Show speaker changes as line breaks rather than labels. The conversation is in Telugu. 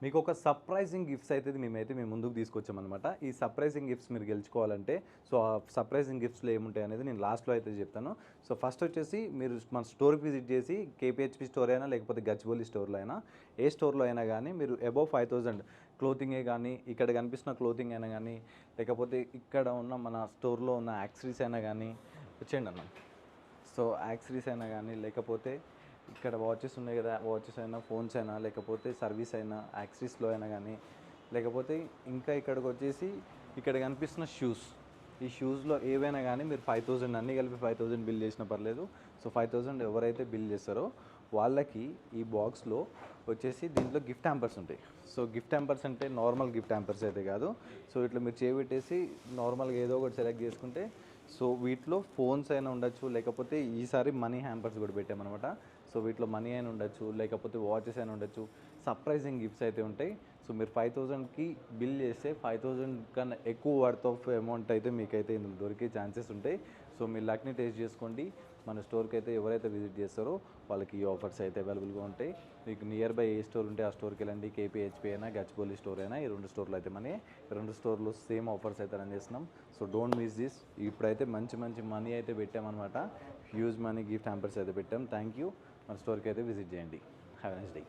మీకు ఒక సర్ప్రైజింగ్ గిఫ్ట్స్ అయితే మేము ముందుకు తీసుకొచ్చామనమాట. ఈ సర్ప్రైజింగ్ గిఫ్ట్స్ మీరు గెలుచుకోవాలంటే ఆ సర్ప్రైజింగ్ గిఫ్ట్స్‌లో ఏముంటాయి అనేది నేను లాస్ట్‌లో అయితే చెప్తాను. ఫస్ట్ వచ్చేసి మీరు మన స్టోర్‌కి విజిట్ చేసి కేపీహెచ్‌పీ స్టోర్ అయినా లేకపోతే గచ్చిబౌలి స్టోర్‌లో అయినా ఏ స్టోర్‌లో అయినా గానీ మీరు అబోవ్ 5000 క్లోతింగే గానీ, ఇక్కడ కనిపిస్తున్న క్లోతింగ్ అయినా గానీ, లేకపోతే ఇక్కడ ఉన్న మన స్టోర్‌లో ఉన్న యాక్సెసరీస్ అయినా గానీ వచ్చేయండి అన్న. యాక్సెసరీస్ అయినా గానీ లేకపోతే ఇక్కడ వాచెస్ ఉన్నాయి కదా, వాచెస్ అయినా, ఫోన్స్ అయినా, లేకపోతే సర్వీస్ అయినా, యాక్సెసరీస్‌లో అయినా గానీ, లేకపోతే ఇంకా ఇక్కడికి వచ్చేసి ఇక్కడ కనిపిస్తున్న షూస్. ఈ షూస్‌లో ఏవైనా గానీ మీరు 5000 అన్నీ కలిపి 5000 బిల్ చేసినా పర్లేదు. 5000 ఎవరైతే బిల్ చేస్తారో వాళ్ళకి ఈ బాక్స్‌లో వచ్చేసి దీంట్లో గిఫ్ట్ హ్యాంపర్స్ ఉంటాయి. గిఫ్ట్ హ్యాంపర్స్ అంటే నార్మల్ గిఫ్ట్ హ్యాంపర్స్ అయితే కాదు. ఇట్లా మీరు చేయబెట్టేసి నార్మల్‌గా ఏదో ఒకటి సెలెక్ట్ చేసుకుంటే వీటిలో ఫోన్స్ అయినా ఉండొచ్చు, లేకపోతే ఈసారి మనీ హ్యాంపర్స్ కూడా పెట్టామనమాట. వీటిలో మనీ అయినా ఉండొచ్చు, లేకపోతే వాచెస్ అయినా ఉండొచ్చు. సర్ప్రైజింగ్ గిఫ్ట్స్ అయితే ఉంటాయి. మీరు 5000కి బిల్ చేస్తే 5000 కన్నా ఎక్కువ వర్త్ ఆఫ్ అమౌంట్ అయితే మీకైతే ఇందులో దొరికే ఛాన్సెస్ ఉంటాయి. మీ లక్‌ని టేస్ట్ చేసుకోండి. మన స్టోర్‌కి అయితే ఎవరైతే విజిట్ చేస్తారో వాళ్ళకి ఈ ఆఫర్స్ అయితే అవైలబుల్‌గా ఉంటాయి. మీకు నియర్ బై ఏ స్టోర్ ఉంటే ఆ స్టోర్‌కి వెళ్ళండి. కేపీహెచ్‌పీ అయినా, గచ్చిబౌలి స్టోర్ అయినా, ఈ 2 స్టోర్‌లు అయితే మనయి. 2 స్టోర్‌లో సేమ్ ఆఫర్స్ అయితే రన్ చేస్తున్నాం. Don't miss this. ఇప్పుడైతే మంచి మంచి మనీ అయితే పెట్టామన్నమాట. హ్యూజ్ మనీ గిఫ్ట్ హ్యాంపర్స్ అయితే పెట్టాం. Thank you. మన స్టోర్‌కి అయితే విజిట్ చేయండి. Have a nice day.